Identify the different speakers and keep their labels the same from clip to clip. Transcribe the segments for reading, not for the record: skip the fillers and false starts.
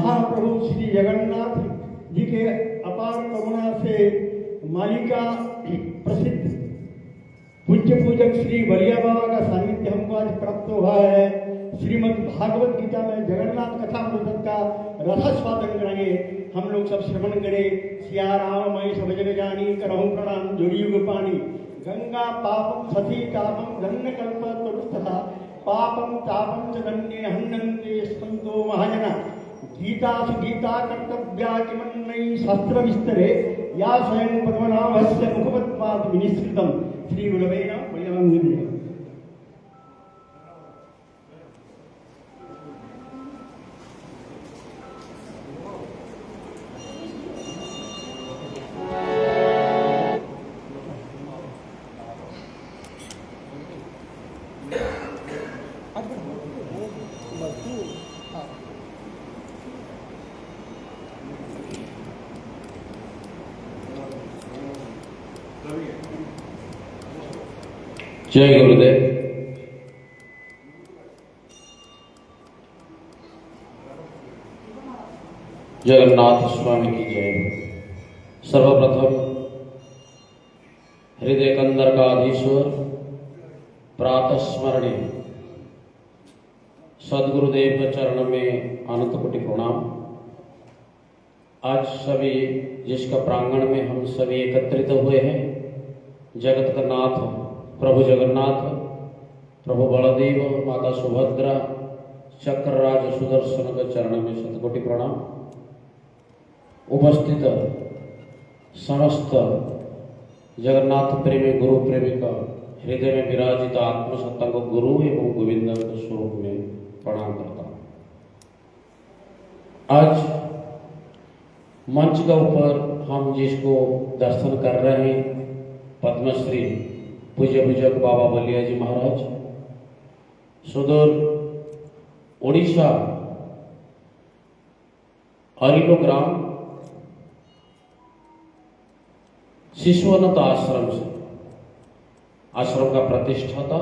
Speaker 1: महाप्रभु श्री जगन्नाथ जी के अपार करुणा से मालिका प्रसिद्ध पूज्य पूजक श्री बलिया बाबा का सानिध्य हमको आज प्राप्त हुआ है। श्रीमद् भागवत गीता में जगन्नाथ कथा मृतक का रथस्वादन करेंगे। हम लोग सब श्रवण करें। सिया राम मई सब जग जानी करहु प्रणाम जोड़ी युग पानी। गंगा पापम सती तापम धन्य कल्प तरुस्तथा पापम तापम च दन्ये हन्नन्ते संतो महाजना। गीतासु गीता कर्तव्या किमन्नयि शास्त्र विस्तरे या स्वयं पद्मनाभस्य मुखपद्मात् विनिसृतम्। श्री गुरवे नमः। वैनवं
Speaker 2: जय गुरुदेव। जगन्नाथ स्वामी की जय। सर्वप्रथम हृदय कंदर का अधीश्वर प्रातः स्मरणीय सदगुरुदेव के चरण में अनंत कोटि प्रणाम। आज सभी जिसका प्रांगण में हम सभी एकत्रित हुए हैं, जगत का नाथ प्रभु जगन्नाथ, प्रभु बलदेव, माता सुभद्रा, चक्रराज सुदर्शन के चरण में शतकोटि प्रणाम। उपस्थित समस्त जगन्नाथ प्रेमी गुरु प्रेमिका हृदय में विराजित आत्मसत्ता को गुरु एवं गोविंद के स्वरूप में प्रणाम करता हूँ। आज मंच के ऊपर हम जिसको दर्शन कर रहे हैं, पद्मश्री पूज्य पूजक बाबा बलिया जी महाराज, सुदूर उड़ीसा अरिलो ग्राम शिशुअनंत आश्रम से, आश्रम का प्रतिष्ठाता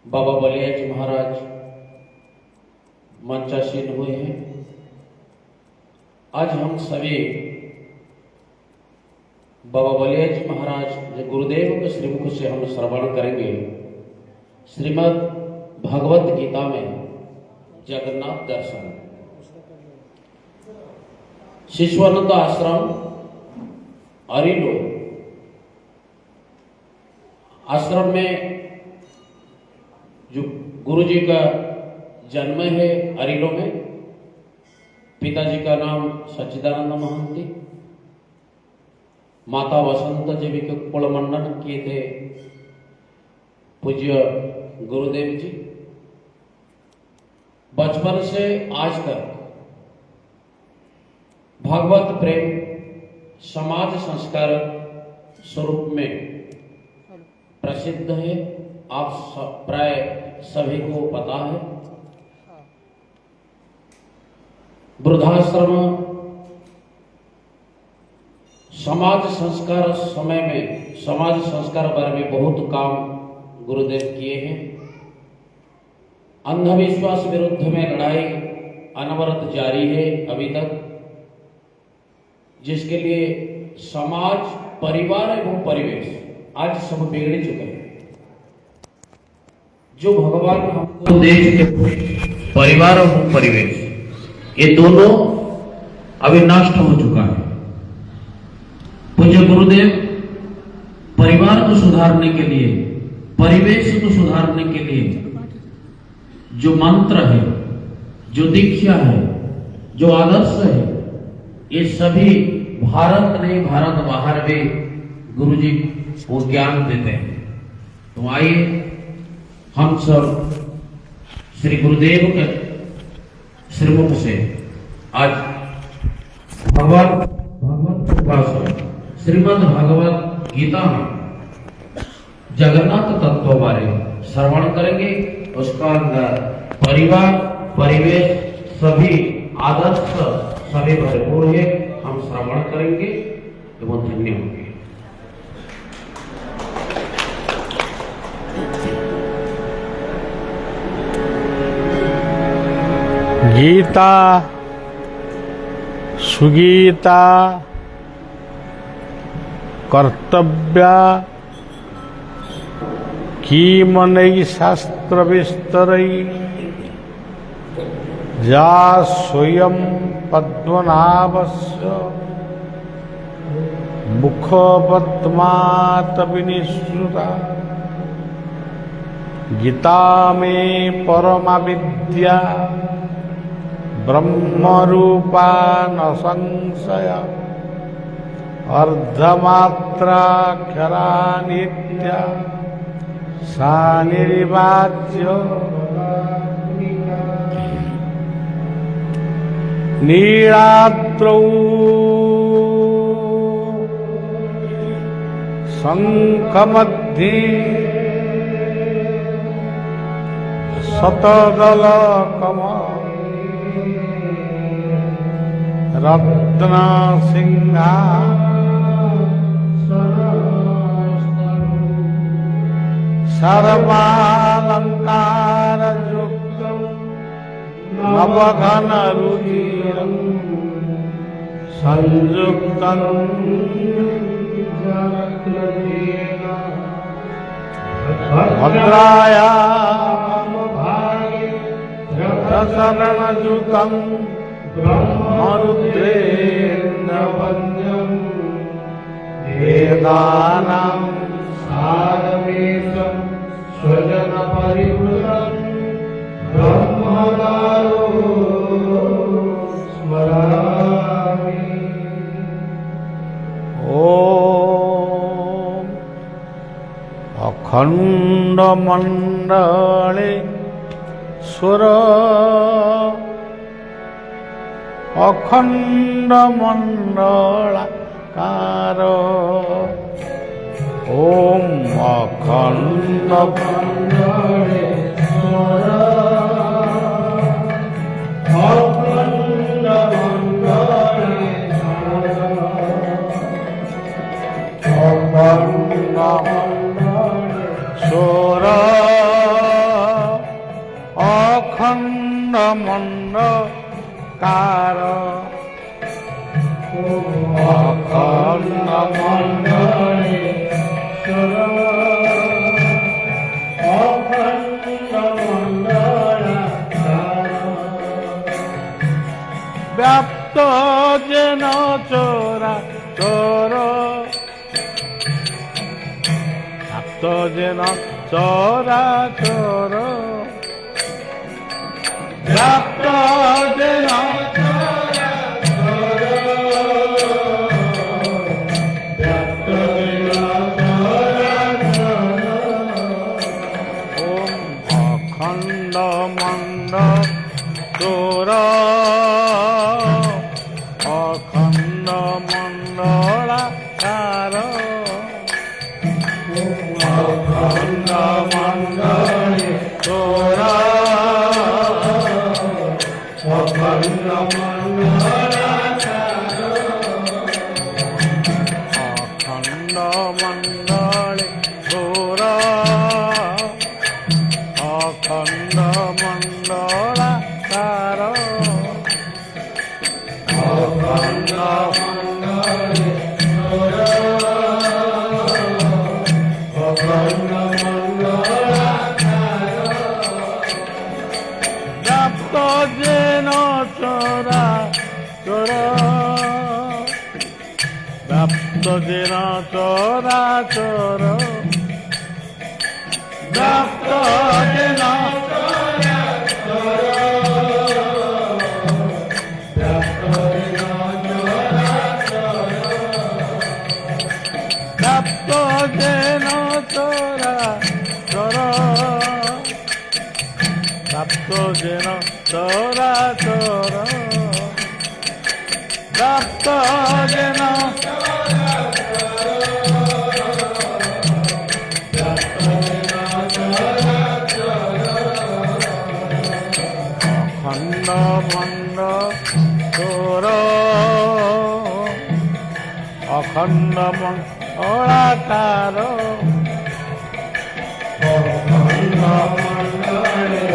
Speaker 2: बाबा बलिया जी महाराज मंचासीन हुए हैं। आज हम सभी बाबा बलिया जी महाराज जो गुरुदेव के श्रीमुख से हम श्रवण करेंगे, श्रीमद् भगवत गीता में जगन्नाथ दर्शन। शिशुअनंत आश्रम अरिलो आश्रम में जो गुरु जी का जन्म है अरिलो में, पिताजी का नाम सच्चिदानंद महंती, माता वसंत जी के कुल मंडन किए थे पूज्य गुरुदेव जी। बचपन से आज तक भगवत प्रेम समाज संस्कार स्वरूप में प्रसिद्ध है। आप प्राय सभी को पता है। वृद्धाश्रम समाज संस्कार समय में समाज संस्कार बारे में बहुत काम गुरुदेव किए हैं। अंधविश्वास विरुद्ध में लड़ाई अनवरत जारी है अभी तक, जिसके लिए समाज, परिवार एवं परिवेश आज सब बिगड़ चुके हैं। जो भगवान हमको देश के परिवार और परिवेश, ये दोनों अभी नष्ट हो चुका है। पूज्य गुरुदेव परिवार को सुधारने के लिए, परिवेश को सुधारने के लिए जो मंत्र है, जो दीक्षा है, जो आदर्श है, ये सभी भारत नहीं भारत बाहर भी गुरुजी वो ज्ञान देते हैं। तो आइए हम सब श्री गुरुदेव के श्रीमुख से आज भगवत कृपा से श्रीमद् भगवत गीता में जगन्नाथ तत्व बारे श्रवण करेंगे। उसका अंदर परिवार, परिवेश, सभी आदर्श सभी भरपूर है। हम श्रवण करेंगे एवं धन्य होंगे।
Speaker 3: गीता सुगीता कर्तव्य की मनई शास्त्र विस्तरई जा स्वयं पद्मनाभस्य मुखपद्मात् विनिश्रुता गीता में परमा विद्या ब्रह्मरूपा न संशय अर्धमात्राक्षरा नित्या सा निर्वाच्य नीलाद्रौ शंखमध्ये शतदलकमल रत्नसिंहा सर्वालंकारयुक्तं नवघनरुचिरं संयुक्तं भद्रायां शरणयुतं ब्रह्मरुद्रेण वन्द्यं वेदानां सारमेशं स्वजनपरिवृतं ब्रह्मदारो स्मरामि। ॐ अखण्डमण्डले सुर अखण्डमण्डलाकार ॐ अखण्डमण्डले सुर सोर अखण्डमण्डलाकार अखण्डमण्डले सुर अखण्डमण्डलाकार व्याप्त जेन चराचर व्याप्त जेन चराचर व्याप्त जेन चराचर व्याप्त जेन चराचर ॐ अखण्डमण्डल अखण्डमण्डलाकार अखण्डमण्डले सुर अखण्डमण्डलाकार अखण्डमण्डले सुर अखण्डमण्डलाकार अखण्डमण्डले सुर व्याप्त जेन चराचर व्याप्त जेन चराचर व्याप्त जेन चराचर व्याप्त जेन चराचर व्याप्त जेन चराचर व्याप्त जेन चराचर व्याप्त जेन अखण्डमण्डल अखण्डमण्डलाकार अखण्डमण्डले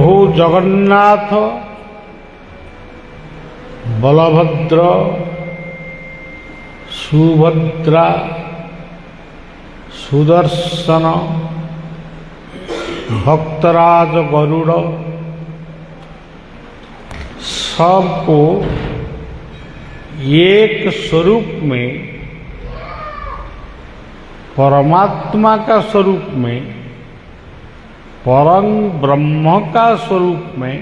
Speaker 3: प्रभु जगन्नाथ, बलभद्र, सुभद्रा, सुदर्शन, भक्तराज गरुड़ सबको एक स्वरूप में, परमात्मा का स्वरूप में, परम ब्रह्म का स्वरूप में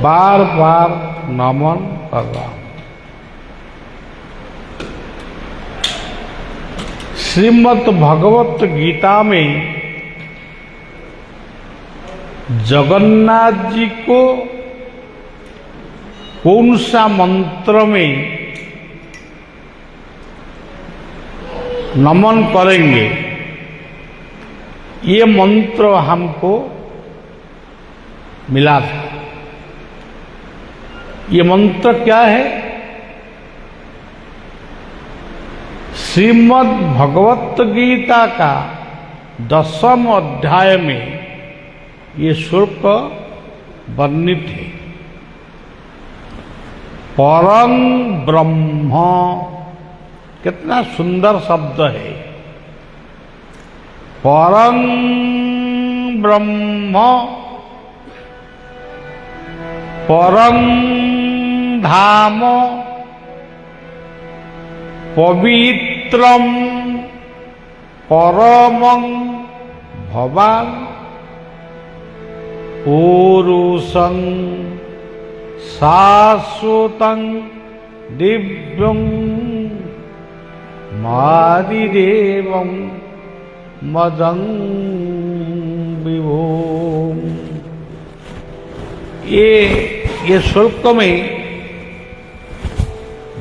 Speaker 3: बार बार नमन कर रहा हूं। श्रीमद् भगवत गीता में जगन्नाथ जी को कौन सा मंत्र में नमन करेंगे, ये मंत्र हमको मिला था। ये मंत्र क्या है? श्रीमद् भगवत गीता का 10वें अध्याय में ये श्लोक वर्णित है। परम ब्रह्म, कितना सुंदर शब्द है। परम ब्रह्म, परम धाम, पवित्रम परमं भवान, पुरुषं शाश्वतं दिव्यं मादिदेवं मदं विभो। ये श्लोक में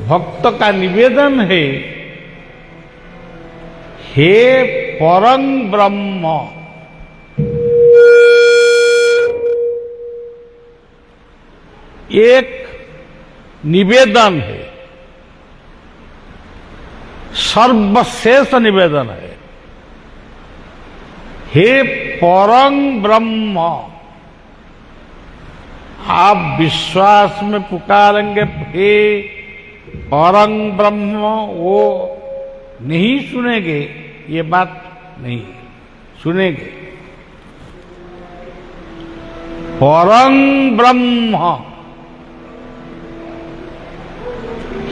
Speaker 3: भक्त का निवेदन है, हे परम ब्रह्म, एक निवेदन है, सर्वश्रेष्ठ निवेदन है। हे परम ब्रह्म, आप विश्वास में पुकारेंगे हे परम ब्रह्म, वो नहीं सुनेंगे, ये बात नहीं सुनेंगे। परम ब्रह्म,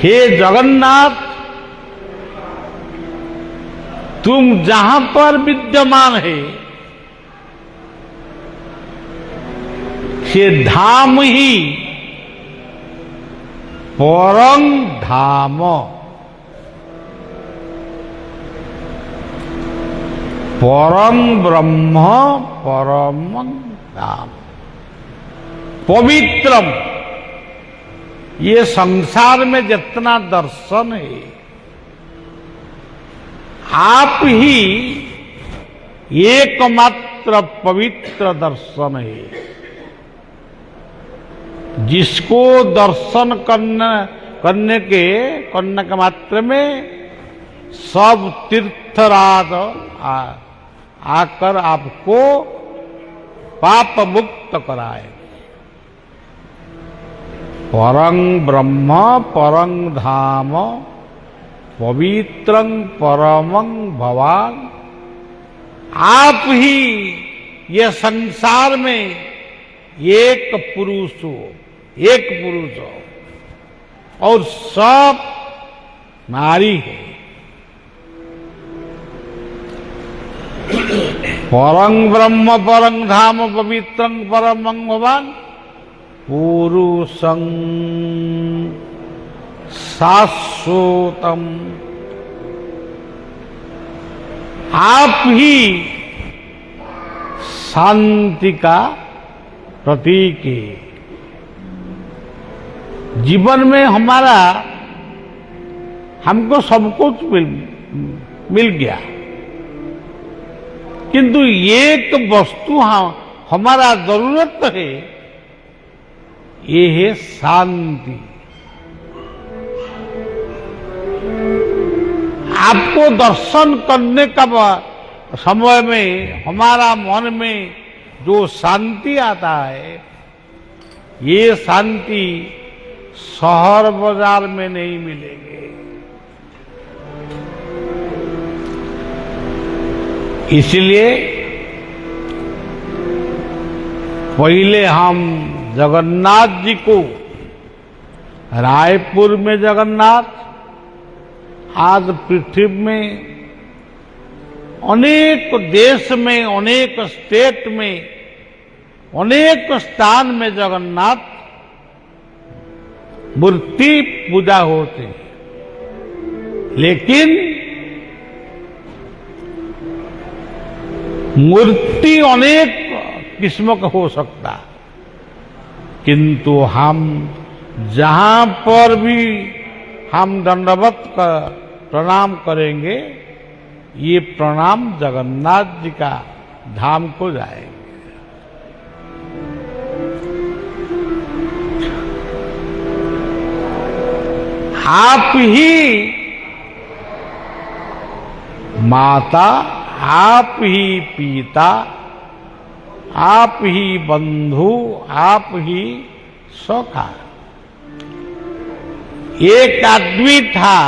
Speaker 3: हे जगन्नाथ, तुम जहां पर विद्यमान है, ये धाम ही परम धाम, परम ब्रह्म परम धाम, पवित्रम, ये संसार में जितना दर्शन है, आप ही एकमात्र पवित्र दर्शन है। जिसको दर्शन करने के मात्र में सब तीर्थराज आकर आपको पाप मुक्त कराए। परं ब्रह्म परं धाम, पवित्रं परमं भवान, आप ही ये संसार में एक पुरुष हो, और सब नारी है। परं ब्रह्म परं धाम, पवित्रं परमं भवान, पुरुषं शाश्वतम, आप ही शांति का प्रतीक है। जीवन में हमको सब कुछ मिल गया, किंतु एक वस्तु हमारा जरूरत है, ये है शांति। आपको दर्शन करने का समय में हमारा मन में जो शांति आता है, ये शांति शहर बाजार में नहीं मिलेगी। इसलिए पहले हम जगन्नाथ जी को, रायपुर में जगन्नाथ, आज पृथ्वी में अनेक देश में, अनेक स्टेट में, अनेक स्थान में जगन्नाथ मूर्ति पूजा होती है। लेकिन मूर्ति अनेक किस्मों का हो सकता है, किंतु हम जहां पर भी हम दंडवत का प्रणाम करेंगे, ये प्रणाम जगन्नाथ जी का धाम को जाएंगे। आप ही माता, आप ही पिता, आप ही बंधु, आप ही सखा। एक आदमी था,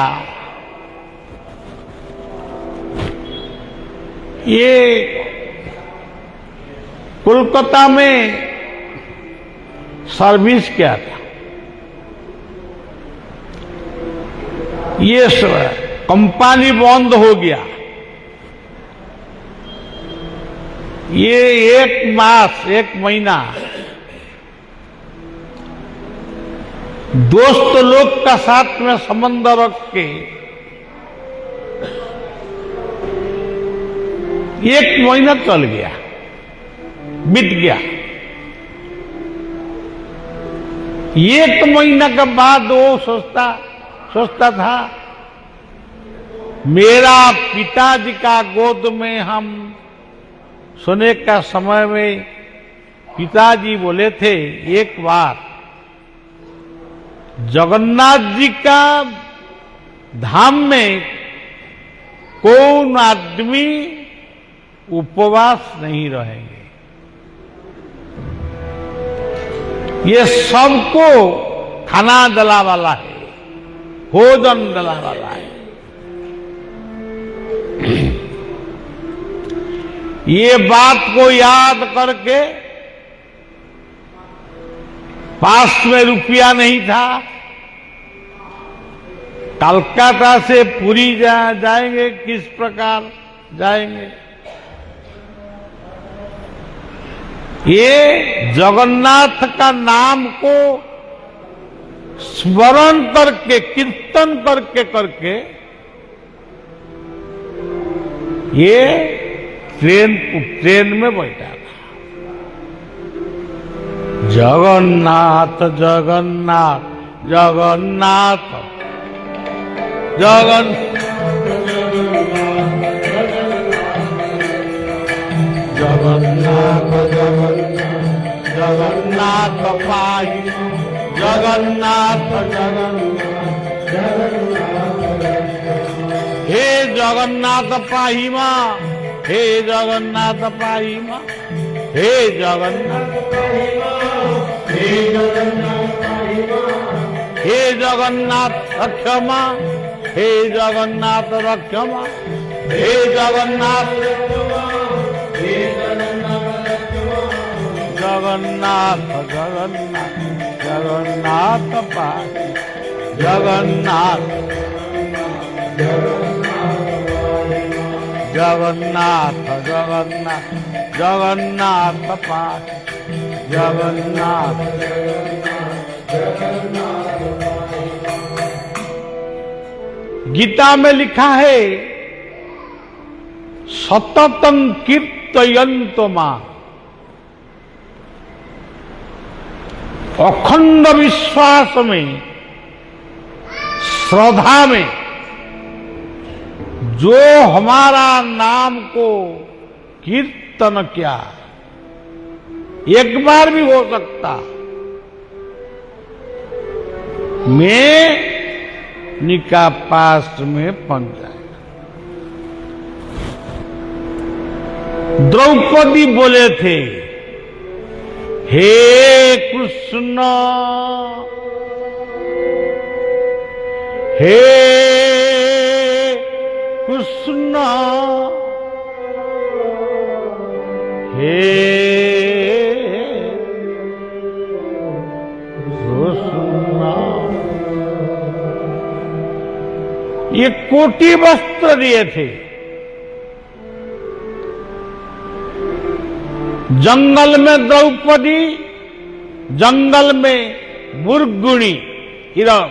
Speaker 3: ये कोलकाता में सर्विस किया था। ये कंपनी बंद हो गया। ये एक मास, एक महीना दोस्त लोग का साथ में संबंध रख के एक महीना चल गया, बीत गया। एक महीना के बाद वो सोचता था, मेरा पिताजी का गोद में हम सोने का समय में पिताजी बोले थे, एक बार जगन्नाथ जी का धाम में कौन आदमी उपवास नहीं रहेंगे। ये सबको खाना दिला वाला है, भोजन दिला वाला है। ये बात को याद करके, पास में रुपया नहीं था, कलकत्ता से पुरी जाएंगे, किस प्रकार जाएंगे। ये जगन्नाथ का नाम को स्मरण करके, कीर्तन करके ये ट्रेन में बैठा था। जगन्नाथ जगन्नाथ जगन्नाथ जगन्नाथ जगन्नाथ पाहि, जगन्नाथ हे जगन्नाथ पाहि मां, हे जगन्नाथ पाहि मां, हे जगन्नाथ पाहि मां, हे जगन्नाथ पाहि मां, हे जगन्नाथ रक्ष मां, हे जगन्नाथ रक्ष मां, हे जगन्नाथ जगन्नाथ जगन्नाथ जगन्नाथ पाहि, जगन्नाथ जगन्नाथ जगन्नाथ जगन्नाथ पाहि, जगन्नाथ। गीता में लिखा है, सततं कीर्तयन्तो मां, अखंड विश्वास में, श्रद्धा में जो हमारा नाम को कीर्तन किया, एक बार भी हो सकता मैं निका पास में पहुंच जाएगा। द्रौपदी बोले थे, हे कृष्ण, हे कृष्ण, हे कृष्ण। ये कोटि वस्त्र दिए थे। जंगल में द्रौपदी, जंगल में मुर्गुणी हिरण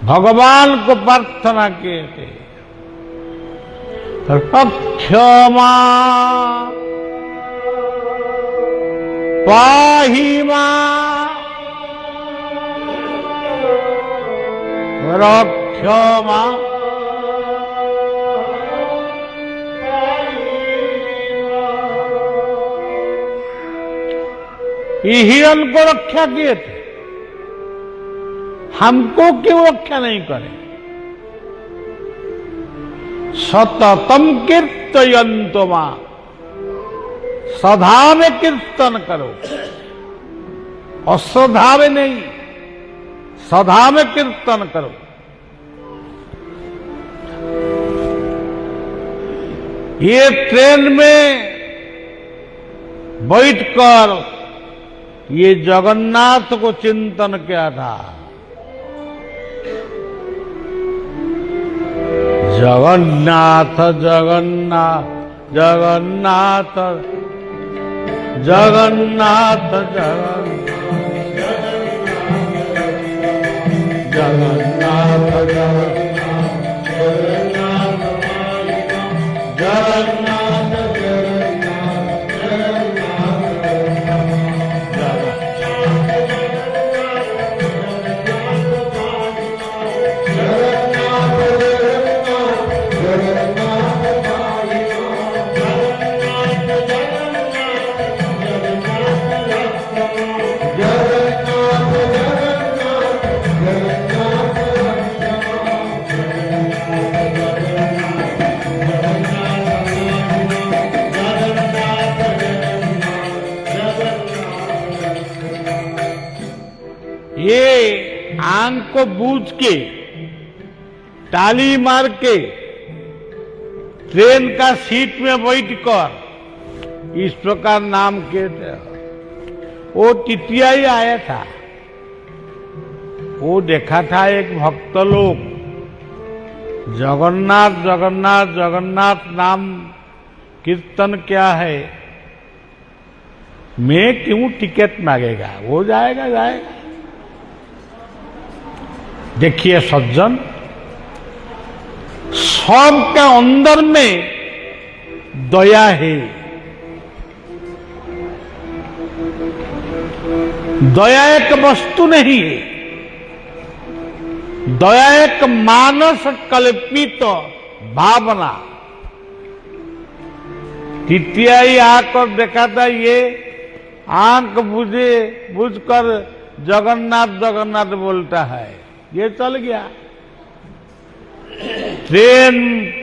Speaker 3: भगवान को प्रार्थना किए थे, क्षमा पाहि मां, क्षमा। ये हिरण को रक्षा किए थे, हमको क्यों रक्षा नहीं करे? सततम कीर्तयन्तो मां, सदा में कीर्तन करो, अश्रद्धा में नहीं, सदा में कीर्तन करो। ये ट्रेन में बैठकर ये जगन्नाथ को चिंतन किया था। जगन्नाथ जगन्नाथ जगन्नाथ जगन्नाथ जगन्नाथ जगन्नाथ ये आंख को बूझ के ताली मार के ट्रेन का सीट में बैठकर इस प्रकार नाम के वो टिटिया ही आया था। वो देखा था एक भक्त लोग जगन्नाथ जगन्नाथ जगन्नाथ नाम कीर्तन क्या है, मैं क्यों टिकट मांगेगा, वो जाएगा जाएगा। देखिए सज्जन, सबके अंदर में दया है। दया एक वस्तु नहीं है, दया एक मानस कल्पित भावना। टिटियाई आकर देखा था, ये आंख बुझकर जगन्नाथ जगन्नाथ बोलता है, ये चल गया। ट्रेन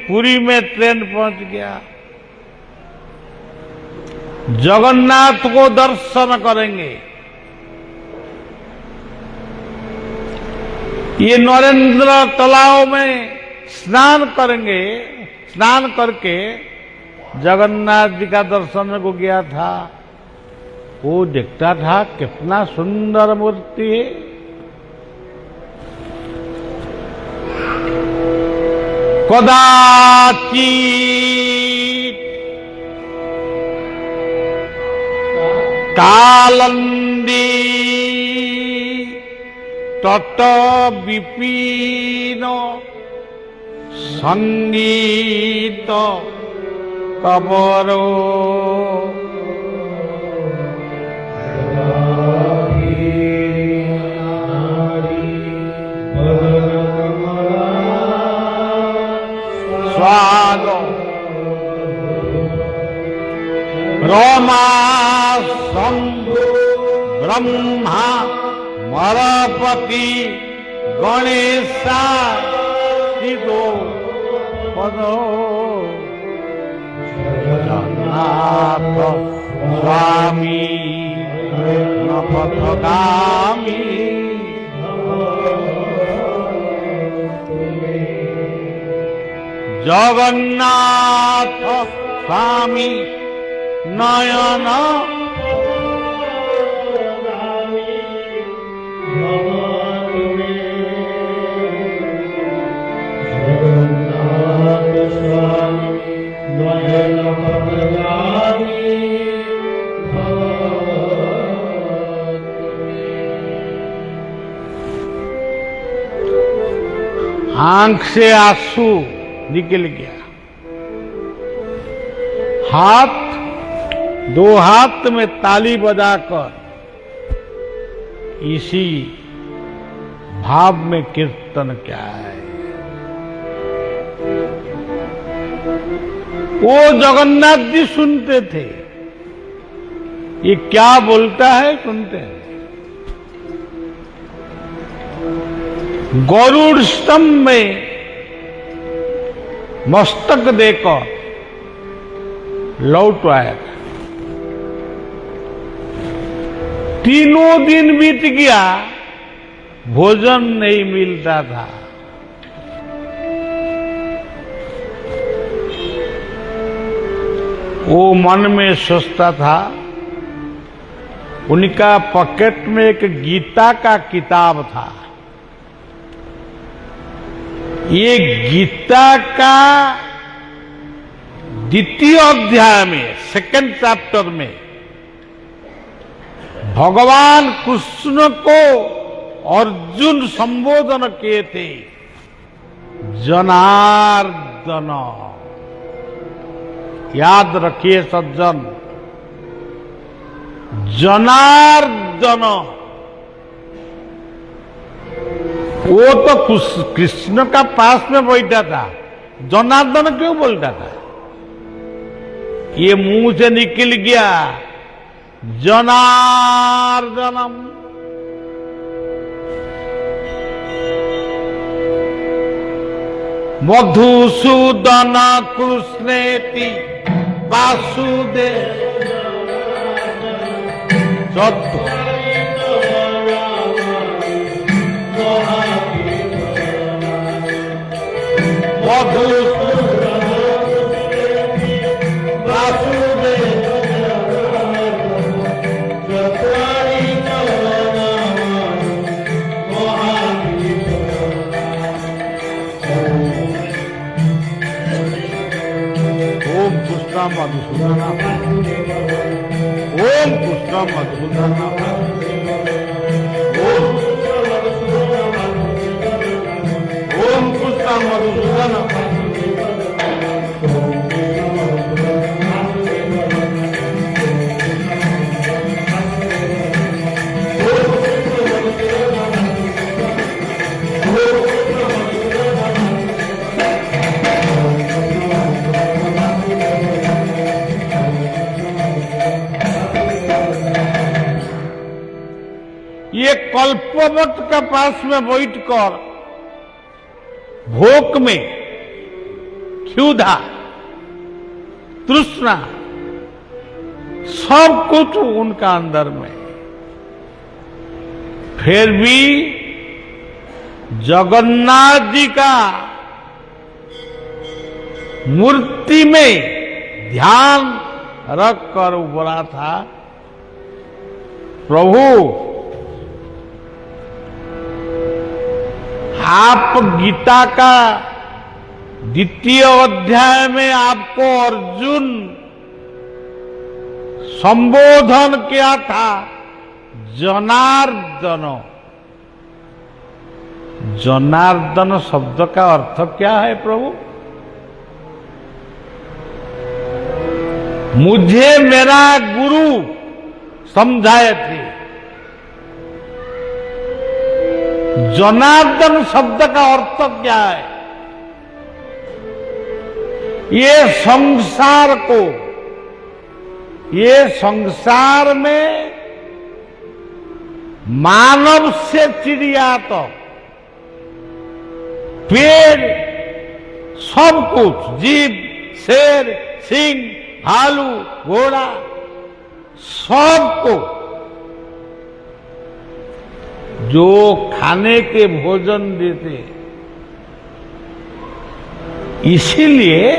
Speaker 3: पुरी में ट्रेन पहुंच गया, जगन्नाथ को दर्शन करेंगे। ये नरेंद्र तालाब में स्नान करेंगे, स्नान करके जगन्नाथ जी का दर्शन को गया था। वो देखता था कितना सुंदर मूर्ति है। कदाचित कालंदी तट विपिन संगीत कबरो स्वाग रमा शंभु ब्रह्मा मरपति गणेशा शिवो पदो जगन्नाथ स्वामी पथगामी जगन्नाथ स्वामी नयन आंख से आंसू निकल गया। दो हाथ में ताली बजाकर इसी भाव में कीर्तन क्या है। वो जगन्नाथ जी सुनते थे, ये क्या बोलता है सुनते हैं। गरुड़ स्तंभ में मस्तक देकर लौट आया। 3 दिन बीत गया, भोजन नहीं मिलता था। वो मन में सोचता था, उनका पॉकेट में एक गीता का किताब था। ये गीता का द्वितीय अध्याय में, 2nd चैप्टर में भगवान कृष्ण को अर्जुन संबोधन किए थे, जनार्दन। याद रखिए सज्जन, जनार्दन। वो तो कृष्ण का पास में बैठा था, जनार्दन क्यों बोलता था। ये मुंह से निकल गया जनार्दनम। मधुसूदन कृष्णेति वासुदेव मधुसूदन ओम कृष्ण मधुसूदन ओम कृष्ण मधुसूदन। ये कल्पवट के पास में बैठकर भूख में क्षुधा तृष्णा सब कुछ उनका अंदर में, फिर भी जगन्नाथ जी का मूर्ति में ध्यान रखकर बोला था, प्रभु आप गीता का द्वितीय अध्याय में आपको अर्जुन संबोधन किया था जनार्दन। जनार्दन शब्द का अर्थ क्या है प्रभु? मुझे मेरा गुरु समझाए थे। जनार्दन शब्द का अर्थ क्या है? ये संसार में मानव से चिड़िया तक, पेड़, सब कुछ, जीव, शेर, सिंह, भालू घोड़ा सबको जो खाने के भोजन देते, इसीलिए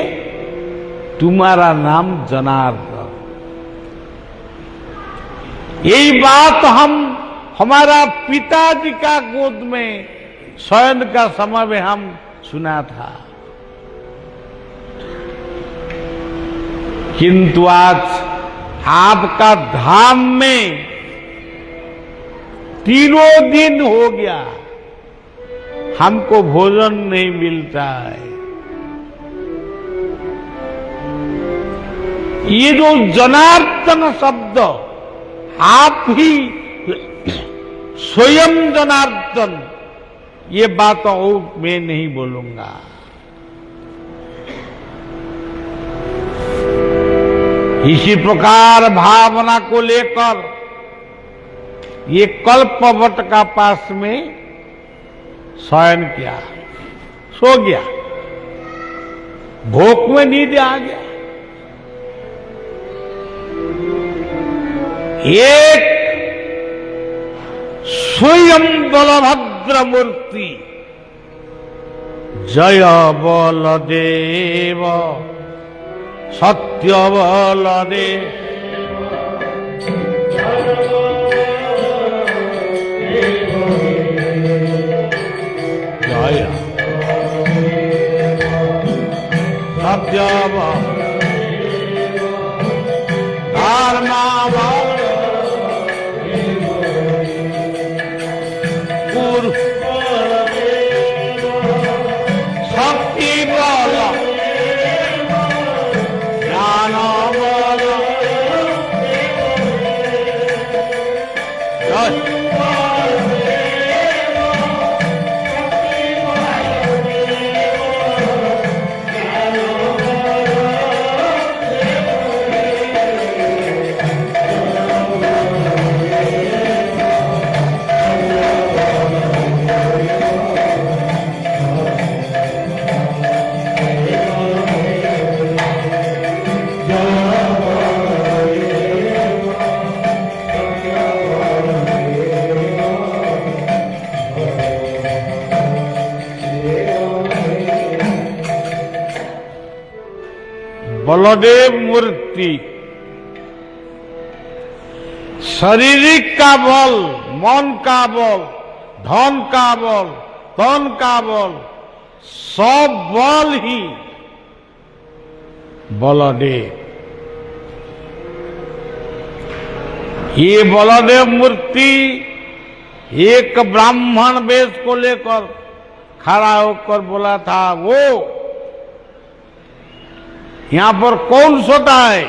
Speaker 3: तुम्हारा नाम जनार्दन। यही बात हमारा पिताजी का गोद में शयन का समय में हम सुना था, किंतु आज आपका धाम में 3 दिन हो गया, हमको भोजन नहीं मिलता है। ये जो जनार्दन शब्द, आप ही स्वयं जनार्दन, ये बात और मैं नहीं बोलूंगा। इसी प्रकार भावना को लेकर ये कल्पवट का पास में शयन किया, सो गया, भोक में नींद आ गया। एक स्वयं बलभद्र मूर्ति, जय बलदेव सत्य बलदेव, जय सत्य धर्मा शक्ति बल ज्ञान बल, बलदेव मूर्ति शारीरिक का बल, मन का बल, धन का बल, तन का बल, सब बल ही बलदेव। ये बलदेव मूर्ति एक ब्राह्मण वेश को लेकर खड़ा होकर बोला था, वो यहां पर कौन सोता है?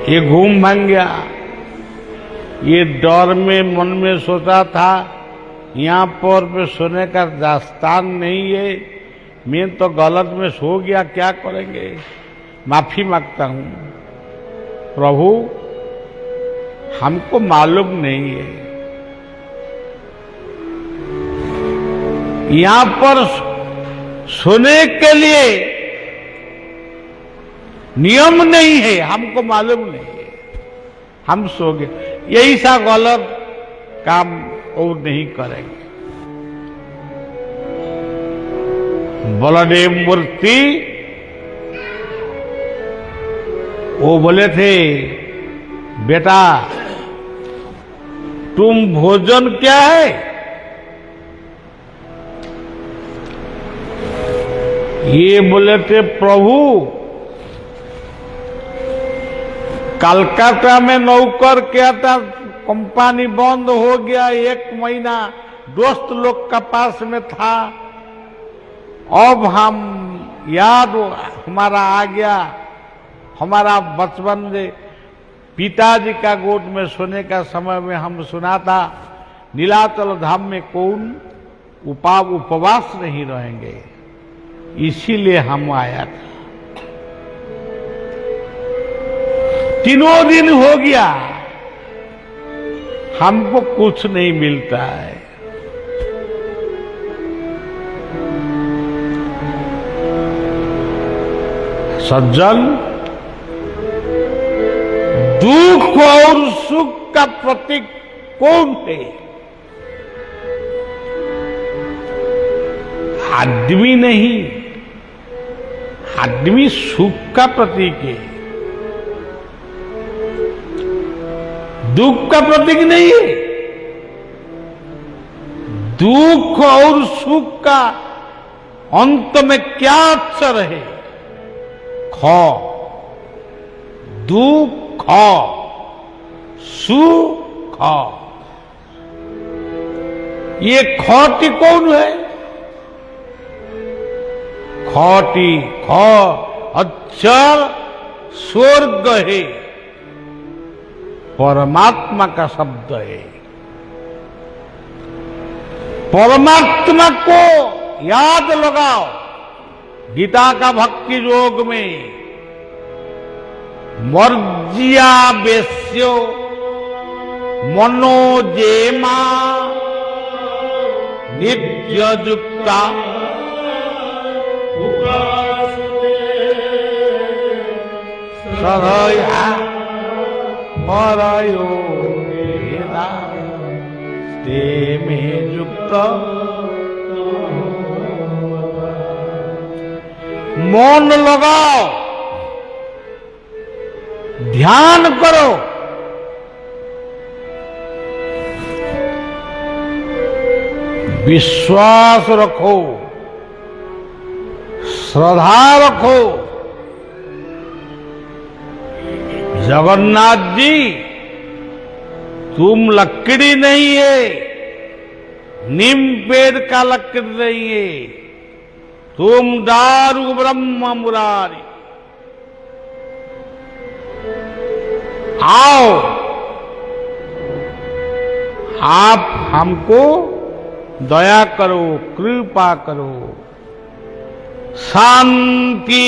Speaker 3: ये घूम भाग गया, ये डर में मन में सोचा था यहां पर पे सोने का दास्तान नहीं है, मैं तो गलत में सो गया, क्या करेंगे? माफी मांगता हूं प्रभु, हमको मालूम नहीं है, यहां पर सोने के लिए नियम नहीं है, हमको मालूम नहीं है, हम सो गए, यही सा गलत काम और नहीं करेंगे। बलदेव मूर्ति वो बोले थे, बेटा तुम भोजन क्या है? ये बोले थे, प्रभु कलकत्ता में नौकर क्या था, कंपनी बंद हो गया, 1 महीना दोस्त लोग का पास में था, अब हम याद हमारा आ गया, हमारा बचपन से पिताजी का गोद में सोने का समय में हम सुना था, नीलाचल धाम में कौन उपवास नहीं रहेंगे, इसीलिए हम आया था। 3 दिन हो गया, हमको कुछ नहीं मिलता है। सज्जन, दुख और सुख का प्रतीक कौन है? आदमी नहीं, आदमी सुख का प्रतीक है, दुख का प्रतीक नहीं है। दुख और सुख का अंत में क्या अक्षर है? ख। दुख सुख। ये खटी कौन है? खटी ख अक्षर स्वर्ग है, परमात्मा का शब्द है। परमात्मा को याद लगाओ। गीता का भक्ति योग में मर्जिया बेस्यो मनोजेमा नित्य युक्ता सदया परयो ते में युक्त। मौन लगाओ, ध्यान करो। विश्वास रखो, श्रद्धा रखो। जगन्नाथ जी, तुम लकड़ी नहीं है, नीम पेड़ का लकड़ी नहीं है, तुम दारु ब्रह्म मुरारी। आओ, आप हमको दया करो, कृपा करो। शांति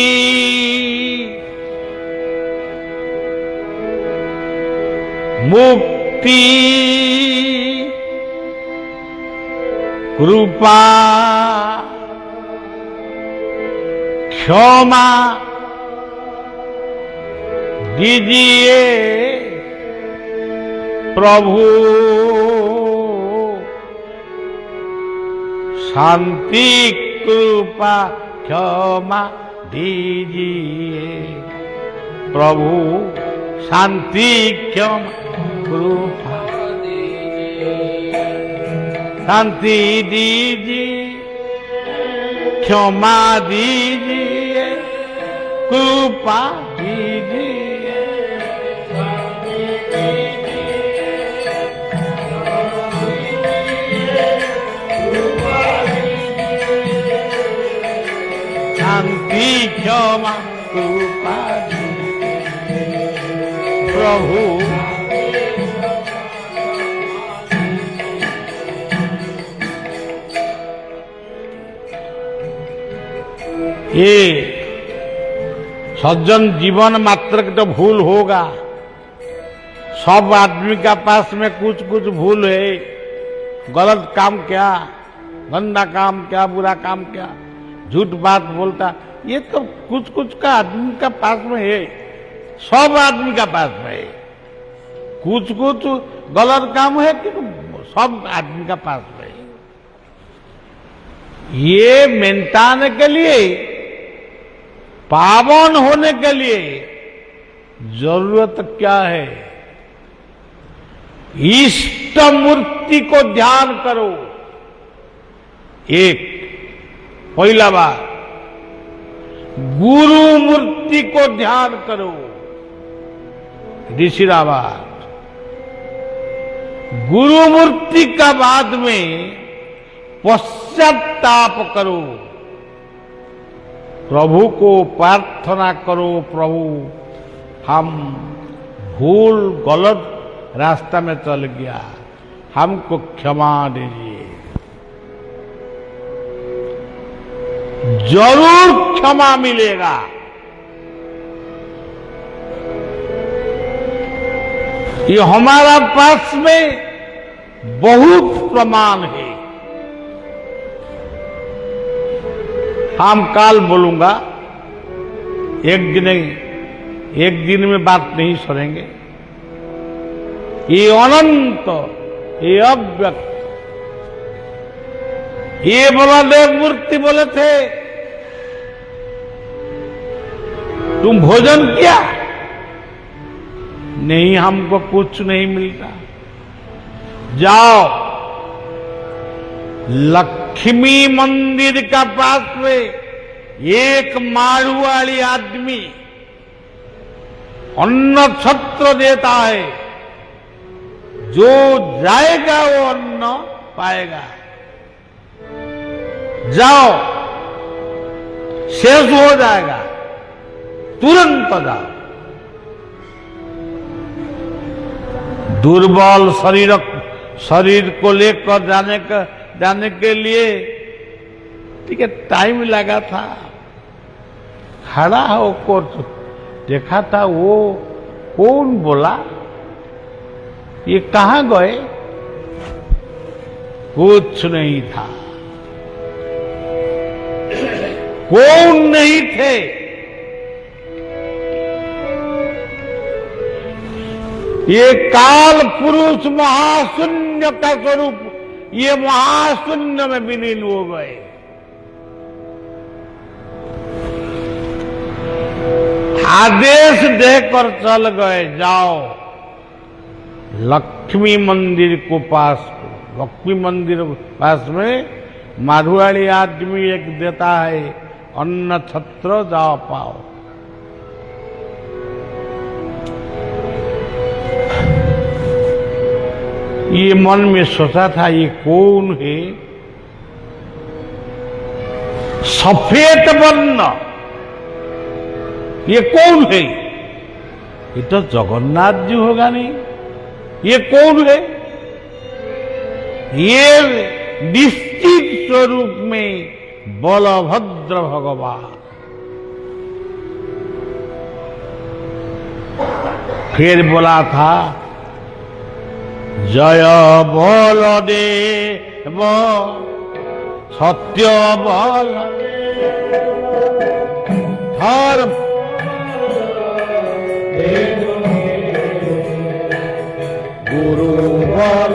Speaker 3: मुक्ति कृपा क्षमा दीजिए प्रभु। शांति कृपा क्षमा दीजिए प्रभु। शांति क्षमा कृपा शांति दीजिए, क्षमा दीजिए, कृपा दीजिए। शांति क्षमा कृपा दीजिए प्रभु। ये सज्जन, जीवन मात्र की तो भूल होगा। सब आदमी का पास में कुछ कुछ भूल है। गलत काम क्या, गंदा काम क्या, बुरा काम क्या, झूठ बात बोलता, ये तो कुछ कुछ का आदमी का पास में है। सब आदमी का पास में है। कुछ कुछ गलत काम है कि सब आदमी का पास में है। ये मिटाने के लिए, पावन होने के लिए जरूरत क्या है? इष्ट मूर्ति को ध्यान करो। एक पहला बात, गुरु मूर्ति को ध्यान करो। दूसरा बात, गुरु मूर्ति का बाद में पश्चाताप करो। प्रभु को प्रार्थना करो, प्रभु हम भूल गलत रास्ता में चल गया, हमको क्षमा दीजिए। जरूर क्षमा मिलेगा। ये हमारा पास में बहुत प्रमाण है। हम काल बोलूंगा, एक दिन में बात नहीं सुनेंगे। ये अनंत, ये अव्यक्त, ये बलदेव मूर्ति बोले थे तुम भोजन किया? नहीं, हमको कुछ नहीं मिलता। जाओ, लक्ष्मी मंदिर का पास में एक मारवाड़ी आदमी अन्न छत्र देता है, जो जाएगा वो अन्न पाएगा। जाओ, शेष हो जाएगा, तुरंत जाओ। दुर्बल शरीर को लेकर जाने के लिए ठीक है, टाइम लगा था। खड़ा होकर देखा था, वो कौन बोला, ये कहां गए? कुछ नहीं था, कौन नहीं थे। ये काल पुरुष महाशून्य का स्वरूप, ये महाशून्य में विलीन हो गए। आदेश देकर चल गए, जाओ लक्ष्मी मंदिर को पास, लक्ष्मी मंदिर के पास में मारवाड़ी आदमी एक देता है अन्न छत्र, जाओ पाओ। ये मन में सोचा था, ये कौन है? सफेद वर्ण, ये कौन है? ये तो जगन्नाथ जी होगा नहीं, ये कौन है? ये निश्चित स्वरूप में बलभद्र भगवान। फिर बोला था, जय बलदेव सत्य बल धर्म गुरु बल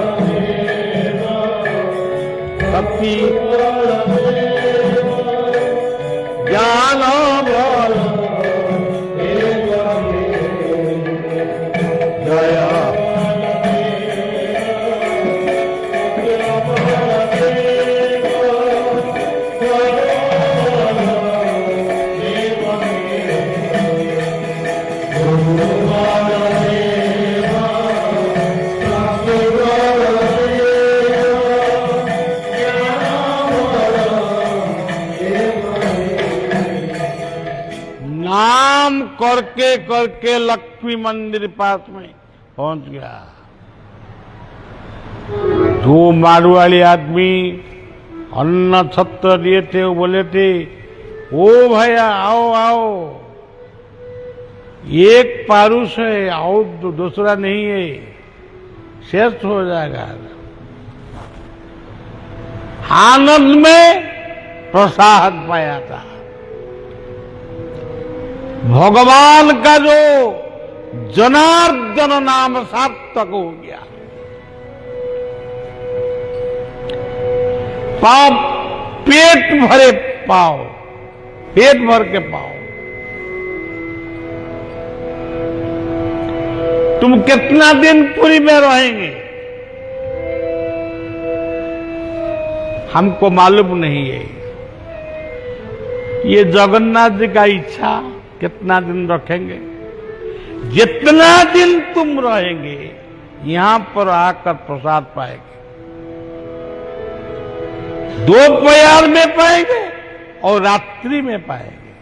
Speaker 3: शक्ति ज्ञान बल जय करके करके लक्ष्मी मंदिर पास में पहुंच गया। दो मारवाड़ी आदमी अन्न छत्र दिए थे, वो बोले थे, ओ भैया आओ आओ, एक पारुष है, आओ, दूसरा नहीं है, शेष हो जाएगा। आनंद में प्रसाद पाया था। भगवान का जो जनार्दन नाम सार्थक हो गया। पाओ, पेट भरे पाओ, पेट भर के पाओ। तुम कितना दिन पुरी में रहेंगे हमको मालूम नहीं है। ये जगन्नाथ जी का इच्छा, कितना दिन रखेंगे? जितना दिन तुम रहेंगे यहां पर आकर प्रसाद पाएंगे। दोपहर में पाएंगे और रात्रि में पाएंगे।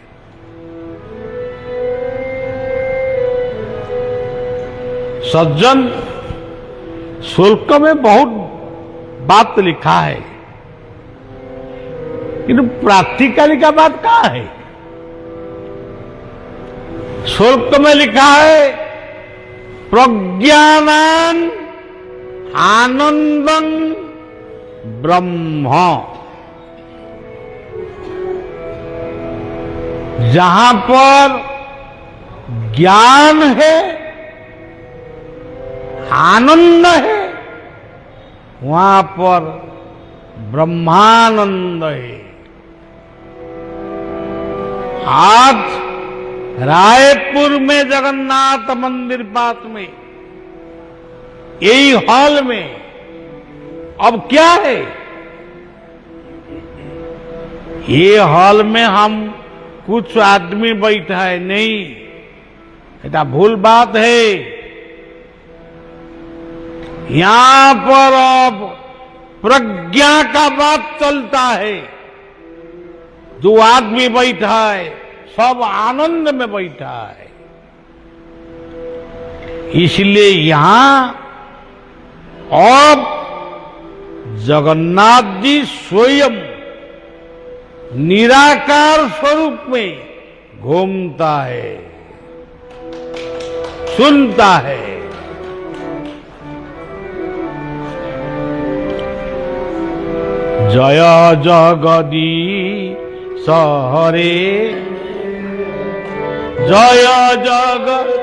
Speaker 3: सज्जन, शुल्क में बहुत बात लिखा है, किंतु प्राक्टिकली का बात कहां है? शुल्क में लिखा है, प्रज्ञानान आनंदं ब्रह्म। जहां पर ज्ञान है, आनंद है, वहां पर ब्रह्मानंद है। आज रायपुर में जगन्नाथ मंदिर पास में यही हॉल में अब क्या है, ये हॉल में हम कुछ आदमी बैठा है नहीं, ऐसा भूल बात है। यहां पर अब प्रज्ञा का बात चलता है। जो आदमी बैठा है सब आनंद में बैठा है। इसलिए यहां अब जगन्नाथ जी स्वयं निराकार स्वरूप में घूमता है, सुनता है। जय जगदीश हरे, जय जगदीश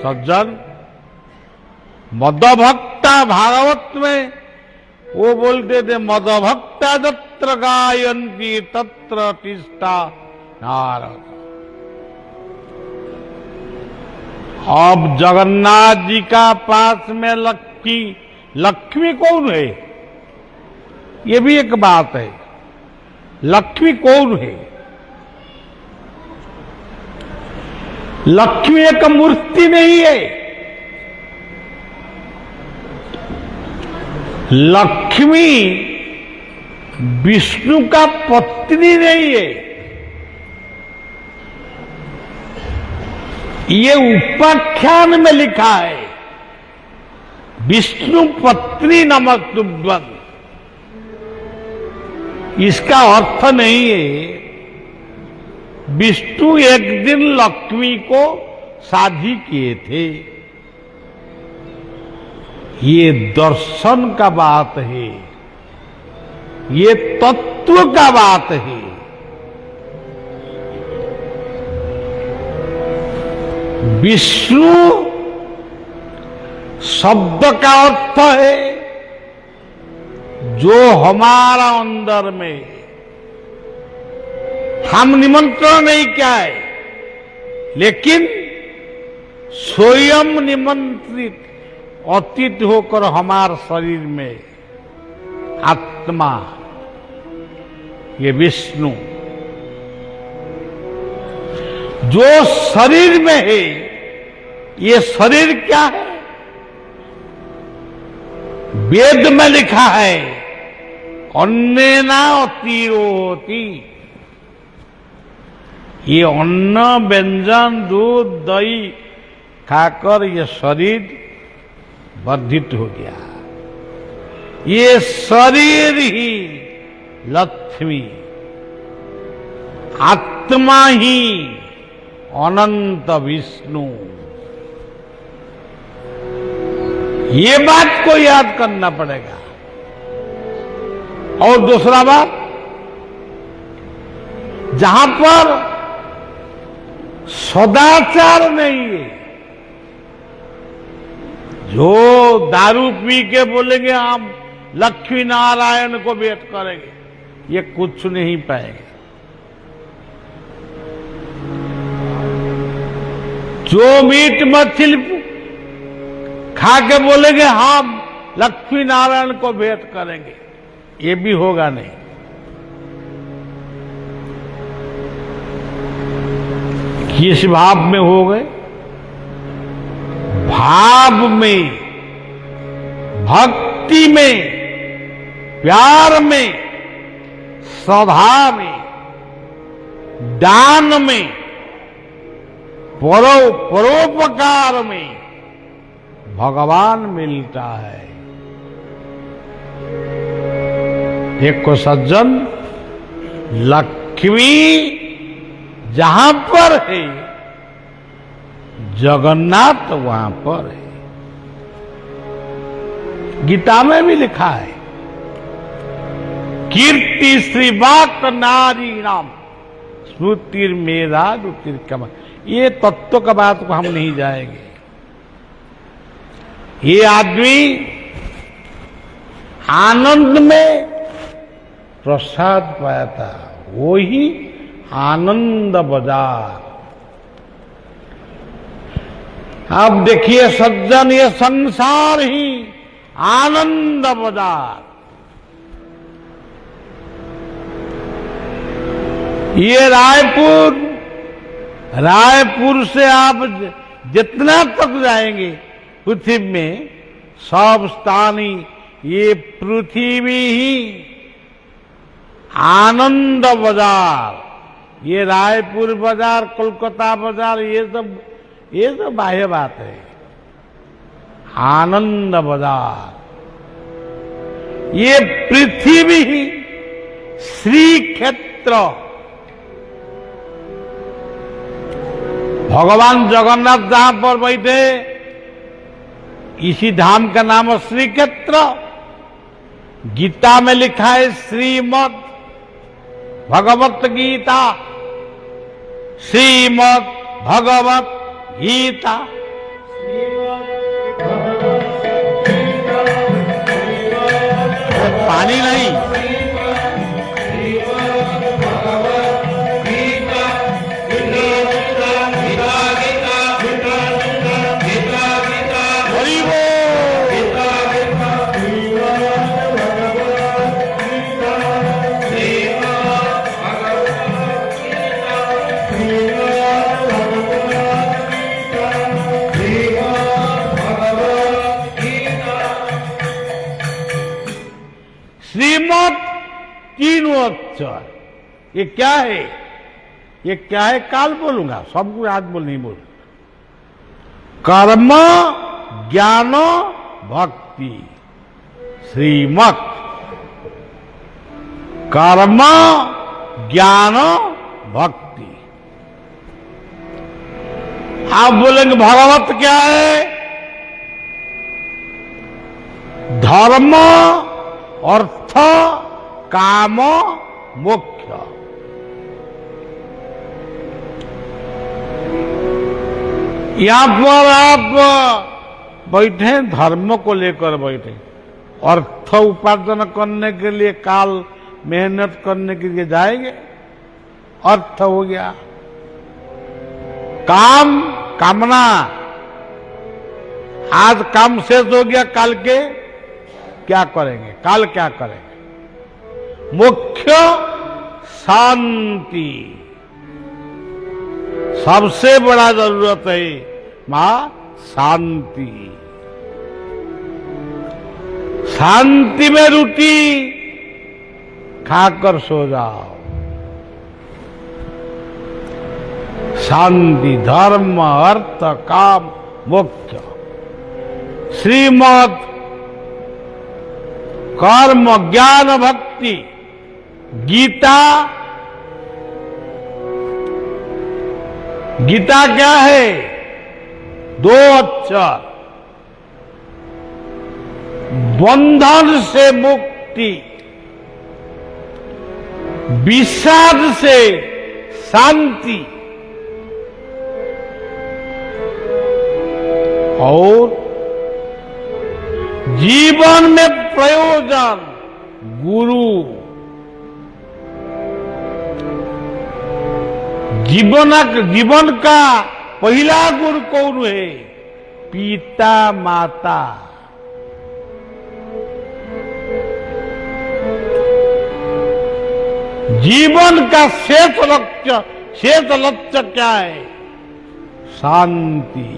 Speaker 3: सज्जन, मदभक्ता भागवत में वो बोलते थे, मदभक्ता जत्र गायन्ति तत्र तिष्ठा नारद। अब जगन्नाथ जी का पास में लक्ष्मी कौन है, ये भी एक बात है। लक्ष्मी कौन है? लक्ष्मी एक मूर्ति नहीं है। लक्ष्मी विष्णु का पत्नी नहीं है। ये उपाख्यान में लिखा है, विष्णु पत्नी नमस्तुभ्यं। इसका अर्थ नहीं है विष्णु एक दिन लक्ष्मी को शादी किए थे। ये दर्शन का बात है, ये तत्व का बात है। विष्णु शब्द का अर्थ है जो हमारा अंदर में, हम निमंत्रण नहीं क्या है, लेकिन स्वयं निमंत्रित अतीत होकर हमारे शरीर में आत्मा, ये विष्णु जो शरीर में है। ये शरीर क्या है? वेद में लिखा है, अन्नेना अतिरोति। ये अन्न, व्यंजन, दूध, दही खाकर ये शरीर वर्धित हो गया। ये शरीर ही लक्ष्मी, आत्मा ही अनंत विष्णु। ये बात को याद करना पड़ेगा। और दूसरा बात, जहां पर सदाचार नहीं है, जो दारू पी के बोलेंगे हम लक्ष्मी नारायण को भेंट करेंगे, ये कुछ नहीं पाएगा। जो मीट मछली खा के बोलेंगे हम लक्ष्मी नारायण को भेंट करेंगे, ये भी होगा नहीं। किस भाव में हो गए? भाव में, भक्ति में, प्यार में, श्रद्धा में, दान में, परोपकार में भगवान मिलता है। देखो सज्जन, लक्ष्मी जहां पर है, जगन्नाथ वहां पर है। गीता में भी लिखा है, कीर्ति श्रीवाक नारी नाम स्मृतिर मेधा रुतिर कम। ये तत्व का बात को हम नहीं जाएंगे। ये आदमी आनंद में प्रसाद पाया था, वो ही आनंद बाजार। अब देखिए सज्जन, ये संसार ही आनंद बाजार। ये रायपुर से आप जितना तक जाएंगे पृथ्वी में, सब स्थानी ये पृथ्वी ही आनंद बाजार। ये रायपुर बाजार, कोलकाता बाजार, ये सब बाह्य बात है। आनंद बाजार ये पृथ्वी ही श्री क्षेत्र। भगवान जगन्नाथ जहां पर बैठे, इसी धाम का नाम है श्री क्षेत्र। गीता में लिखा है श्रीमद् भगवत गीता, श्रीमद् भगवत गीता। पानी नहीं, श्रीमद् तीनों अक्षर। ये क्या है? ये क्या है? काल बोलूंगा, सब कुछ आज बोल नहीं बोल। कर्म ज्ञान भक्ति। श्रीमद् कर्म ज्ञान भक्ति। आप बोलेंगे भगवत क्या है? धर्म, अर्थ, काम, मोक्ष। यहां पर आप बैठे धर्म को लेकर बैठे, अर्थ उपार्जन करने के लिए काल मेहनत करने के लिए जाएंगे, अर्थ हो गया। काम, कामना, आज काम शेष हो गया, कल के क्या करेंगे, काल क्या करेंगे। मुख्य शांति, सबसे बड़ा जरूरत है मां शांति। शांति में रोटी खाकर सो जाओ। शांति, धर्म, अर्थ, काम, मोक्ष। श्रीमद् कर्म ज्ञान भक्ति। गीता, गीता क्या है? दो अक्षर। बंधन से मुक्ति, विषाद से शांति, और जीवन में प्रयोजन गुरु। जीवन का पहला गुरु कौन है? पिता माता। जीवन का शेष लक्ष्य क्या है? शांति।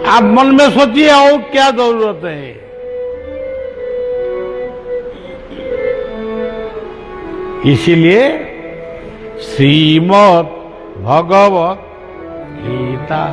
Speaker 3: आप मन में सोचिए और क्या जरूरत है? इसीलिए श्रीमद् भगवत गीता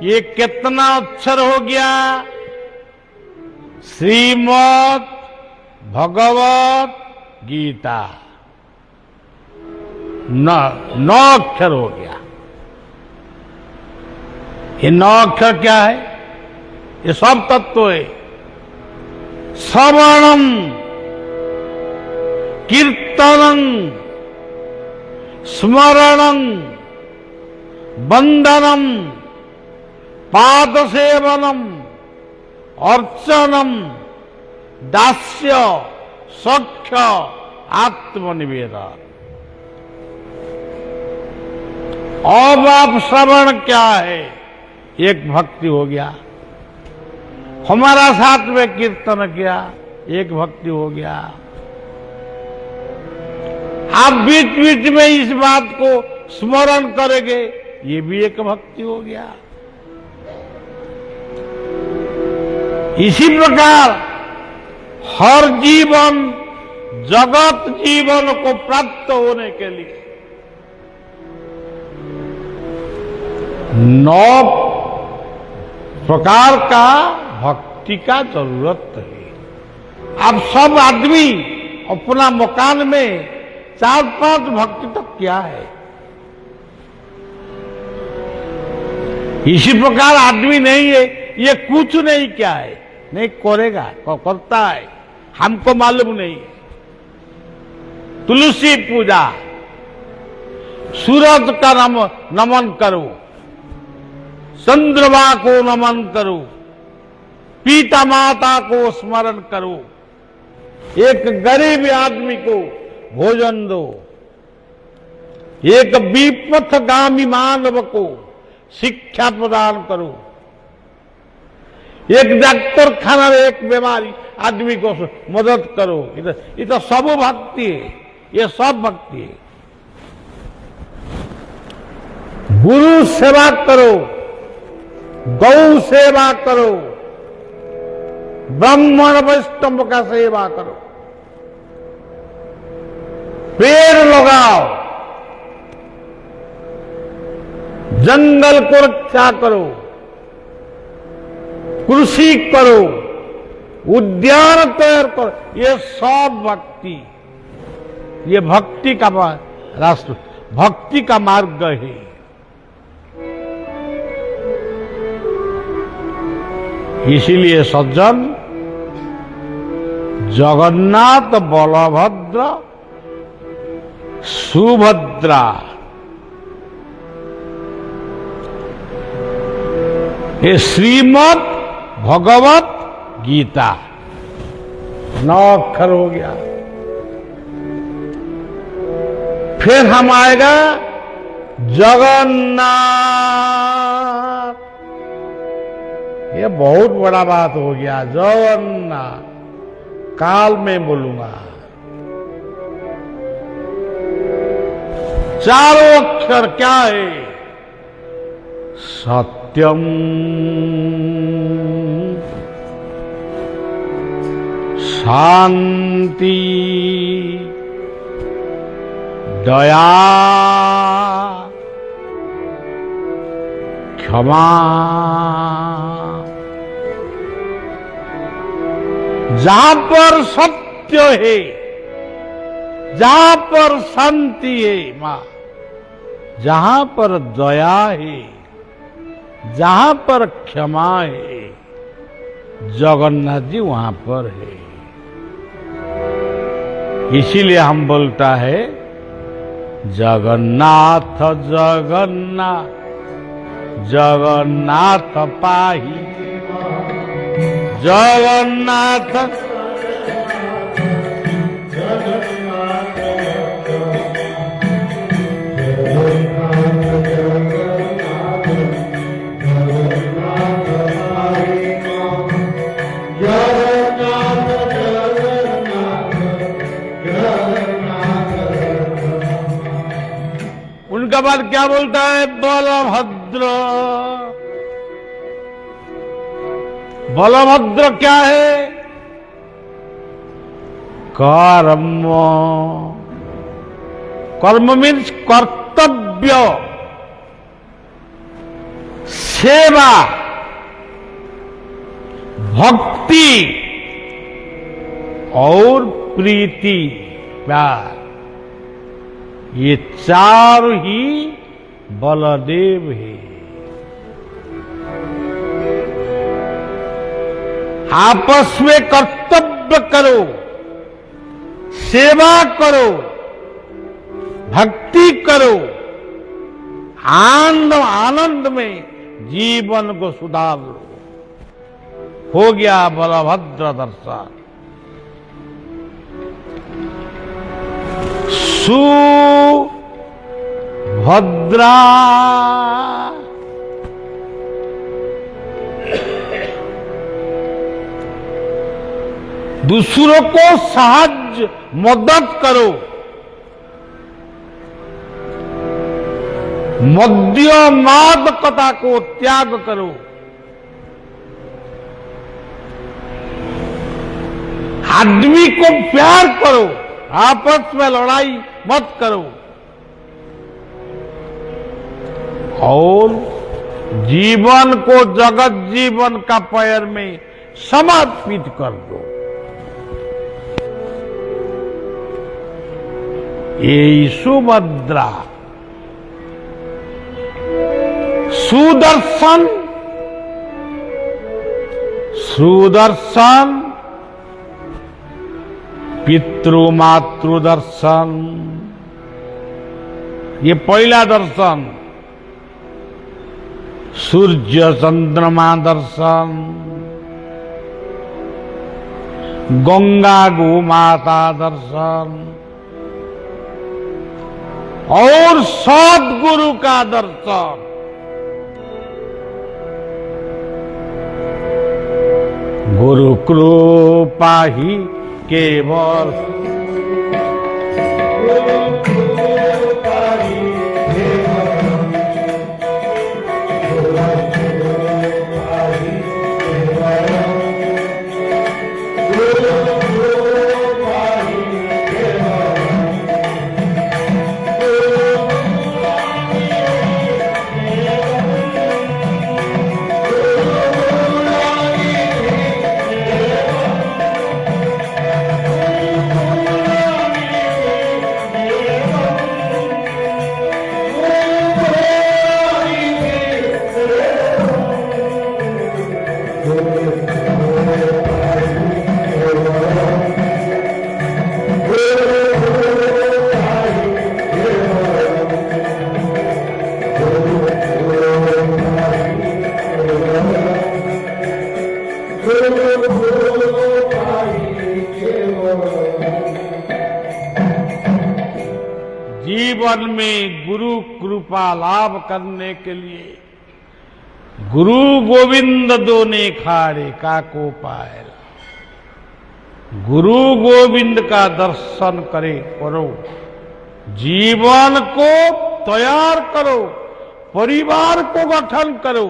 Speaker 3: ये कितना अक्षर हो गया? श्रीमद् भगवत गीता। 9 अक्षर हो गया। ये 9 अक्षर क्या है? ये सब तत्व है। श्रवणम, कीर्तनम, स्मरणम, वंदनम, पाद सेवनम, अर्चनम, दास्य, सख्य, आत्मनिवेदन। अब आप श्रवण क्या है? एक भक्ति हो गया। हमारा साथ में कीर्तन किया, एक भक्ति हो गया। आप बीच बीच में इस बात को स्मरण करेंगे, ये भी एक भक्ति हो गया। इसी प्रकार हर जीवन जगत जीवन को प्राप्त होने के लिए 9 प्रकार का भक्ति का जरूरत है। अब सब आदमी अपना मकान में 4-5 भक्ति तक क्या है? इसी प्रकार आदमी नहीं है, ये कुछ नहीं क्या है? नहीं करेगा, करता है, हमको मालूम नहीं। तुलसी पूजा, सूरज का नमन करो, चंद्रमा को नमन करो, पिता माता को स्मरण करो, एक गरीब आदमी को भोजन दो, एक विपथगामी मानव को शिक्षा प्रदान करो, एक डॉक्टर खाना में एक बीमारी आदमी को मदद करो। ये तो सब भक्ति है, ये सब भक्ति है। गुरु सेवा करो, गौ सेवा करो, ब्राह्मण वैष्णव का सेवा करो, पेड़ लगाओ, जंगल को रक्षा करो, कृषि करो, उद्यान तैयार करो। ये सब भक्ति, ये भक्ति का रास्ता, भक्ति का मार्ग है। इसीलिए सज्जन, जगन्नाथ, बलभद्र, सुभद्रा, ये श्रीमद् भगवत गीता 9 अक्षर हो गया। फिर हम आएगा जगन्नाथ। ये बहुत बड़ा बात हो गया। जगन्नाथ काल में बोलूंगा। 4 अक्षर क्या है? सत्यम, शांति, दया, क्षमा। जहां पर सत्य है जहां पर शांति है मां, जहां पर दया है, जहां पर क्षमा है, जगन्नाथ जी वहां पर है। इसीलिए हम बोलता है जगन्नाथ जगन्नाथ जगन्नाथ पाही, जगन्नाथ उनका बाद क्या बोलता है? बलभद्र। बलभद्र क्या है? कर्म। कर्म मीन्स कर्तव्य, सेवा, भक्ति और प्रीति, प्यार, ये चार ही बलदेव है। आपस में कर्तव्य करो, सेवा करो, भक्ति करो, आनंद में जीवन को सुधार लो। हो गया बलभद्र दर्शन। सुभद्रा दूसरों को साहाय्य मदद करो, मद्यमादकता को त्याग करो, आदमी को प्यार करो, आपस में लड़ाई मत करो और जीवन को जगत जीवन का पैर में समर्पित कर दो। ये सुभद्रा सुदर्शन, सुदर्शन पितृमातृ दर्शन, ये पहला दर्शन। सूर्य चंद्रमा दर्शन, गंगा गो माता दर्शन और सद्गुरु का दर्शन। गुरु कृपा ही केवल जीवन में गुरु कृपा लाभ करने के लिए गुरु गोविंद दोने खाड़े काको पाए। गुरु गोविंद का दर्शन करे करो, जीवन को तैयार करो, परिवार को गठन करो,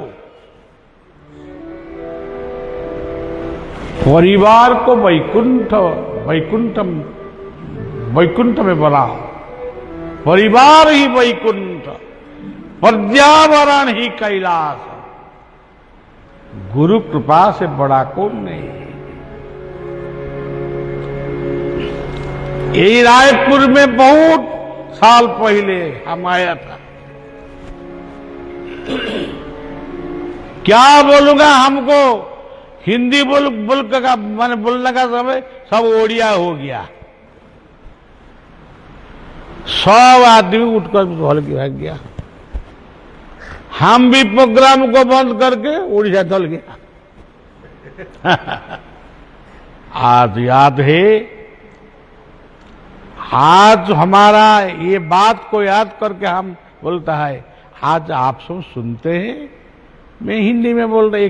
Speaker 3: परिवार को वैकुंठ में बनाओ। परिवार ही वैकुंठ, पर्यावरण ही कैलाश। गुरु कृपा से बड़ा कौन नहीं। यही रायपुर में बहुत साल पहले हम आया था। क्या बोलूंगा, हमको हिंदी बोल का मैंने बोलने का समय सब ओडिया हो गया। सब आदमी उठकर ढोल के भाग गया। हम भी प्रोग्राम को बंद करके उड़ीसा चल गया। आज याद है, आज हमारा ये बात को याद करके हम बोलता है, आज आप सब सुनते हैं, मैं हिंदी में बोल रहा,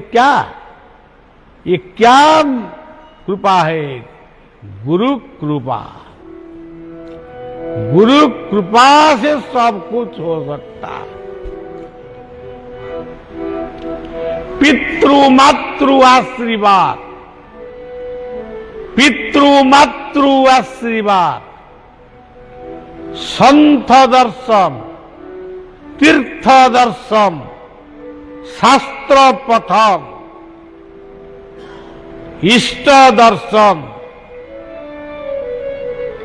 Speaker 3: ये क्या कृपा है? गुरु कृपा। गुरु कृपा से सब कुछ हो सकता है। पितृ मातृ आशीर्वाद, पितृ मातृ आशीर्वाद, संत दर्शन, तीर्थ दर्शन, शास्त्र पठन, इष्ट दर्शन,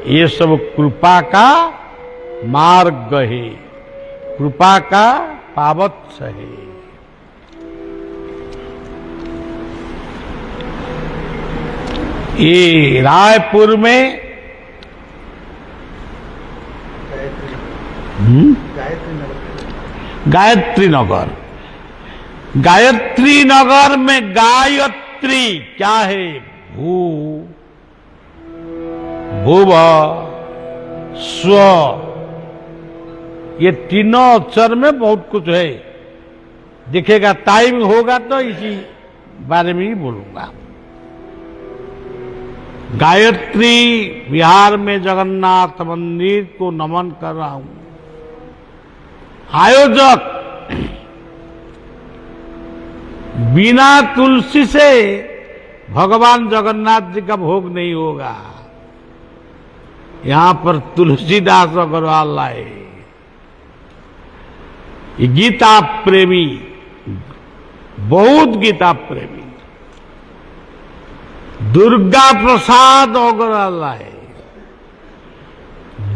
Speaker 3: ये सब कृपा का मार्ग है, कृपा का पावत्स है। ये रायपुर में गायत्री नगर, गायत्री नगर में गायत्री क्या है? भू, भुव, स्व, ये तीनों अक्षर में बहुत कुछ है। दिखेगा, टाइम होगा तो इसी बारे में ही बोलूंगा। गायत्री बिहार में जगन्नाथ मंदिर को नमन कर रहा हूं। आयोजक बिना तुलसी से भगवान जगन्नाथ जी का भोग नहीं होगा। यहां पर तुलसीदास अग्रवाल लाए। गीता प्रेमी, बहुत गीता प्रेमी, दुर्गा प्रसाद अग्रवाल लाए।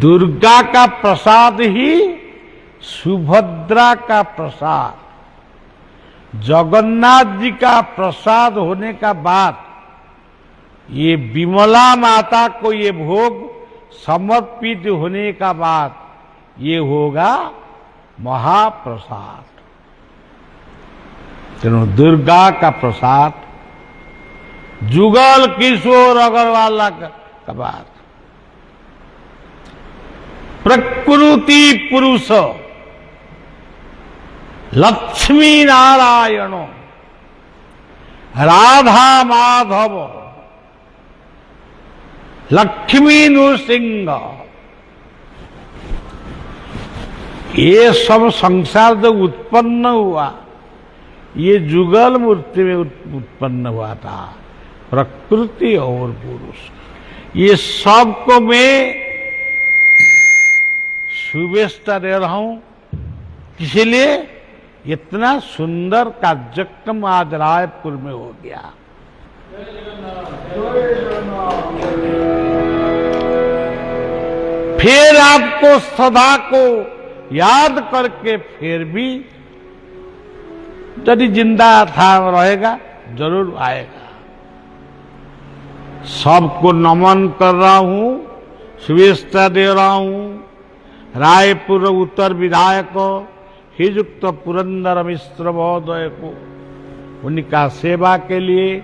Speaker 3: दुर्गा का प्रसाद ही सुभद्रा का प्रसाद, जगन्नाथ जी का प्रसाद होने का बाद ये विमला माता को ये भोग समर्पित होने का बाद ये होगा महाप्रसाद। तेणु दुर्गा का प्रसाद, जुगल किशोर अग्रवाल का बाद, प्रकृति पुरुष लक्ष्मी नारायण, राधा माधव, लक्ष्मी नृसिंह, ये सब संसार जब उत्पन्न हुआ, ये जुगल मूर्ति में उत्पन्न हुआ था। प्रकृति और पुरुष, ये सबको मैं शुभेच्छा दे रहा हूं। इसलिए इतना सुंदर कार्यक्रम आज रायपुर में हो गया। फिर आपको सदा को याद करके फिर भी यदि जिंदा था रहेगा जरूर आएगा। सबको नमन कर रहा हूं, शुभेच्छा दे रहा हूं। रायपुर उत्तर विधायक श्रीयुक्त पुरंदर मिश्र महोदय को उनका सेवा के लिए,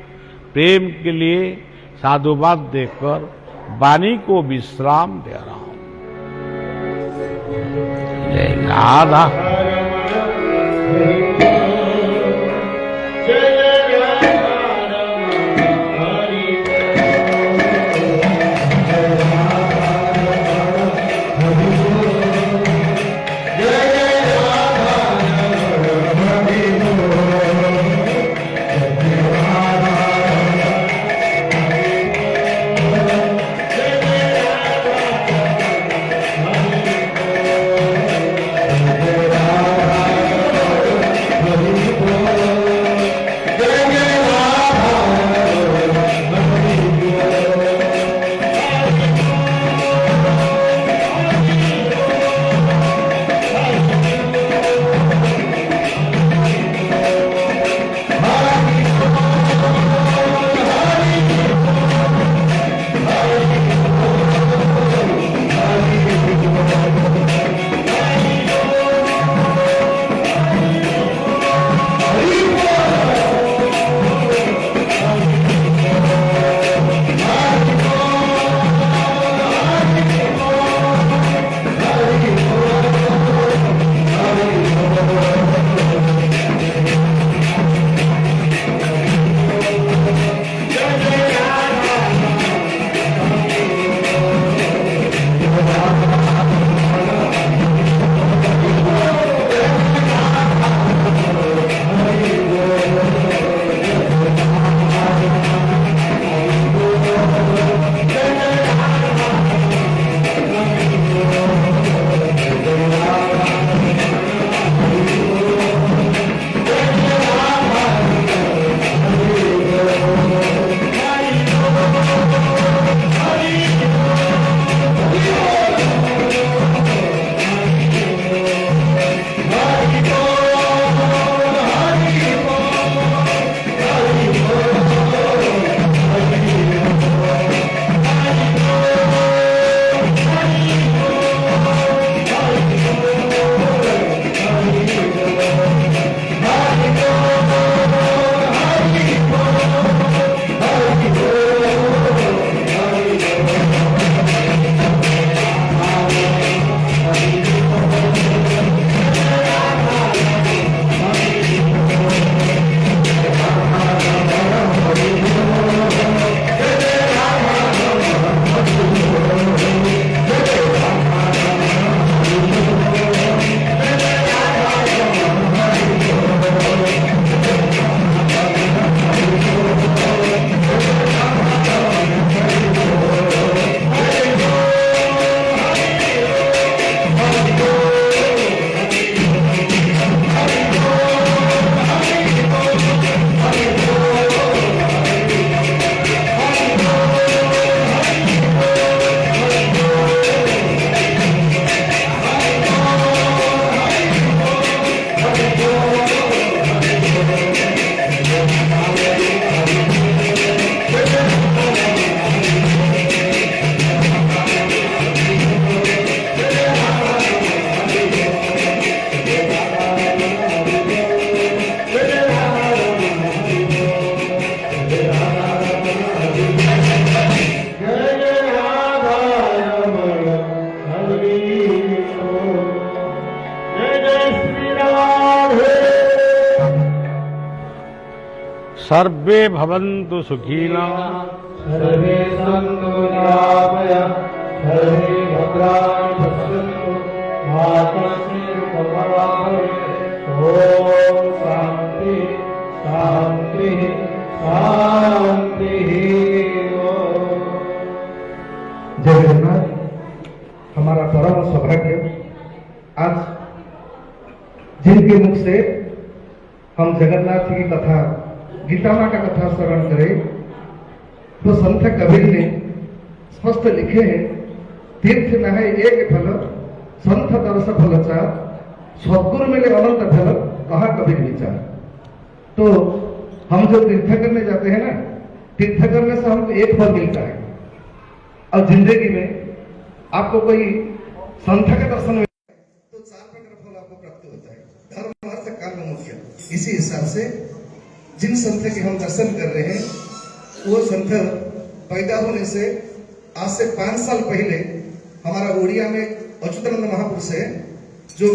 Speaker 3: प्रेम के लिए साधुवाद देकर वाणी को विश्राम दे रहा हूं। जय राधा। सर्वे भवन्तु सुखिनः
Speaker 1: सर्वे सन्तु निरामयाः सर्वे भद्राणि पश्यन्तु मा कश्चित् दुःखभाग् भवेत्। ॐ शान्ति शान्ति शान्ति। जय जगन्नाथ। हमारा परम सौभाग्य आज जिनके मुख से हम जगन्नाथ की कथा, गीता माँ का कथा श्रवण करें, तो संत कबीर ने स्पष्ट लिखे हैं, तीर्थ नहे एक फल संत दर्श फल चार, सदगुरु मिले अनंत फल कहा कबीर विचार। तो हम जो तीर्थ करने जाते हैं ना, तीर्थ करने से हमको एक फल मिलता है, और जिंदगी में आपको कोई संत के दर्शन में तो 4 प्रकार फल आपको प्राप्त होता है, धर्म अर्थ काम मोक्ष। इसी हिसाब से जिन संत के हम दर्शन कर रहे हैं, वो संत पैदा होने से आज से 5 साल पहले हमारा उड़िया में अच्युतानंद महापुरुष है, जो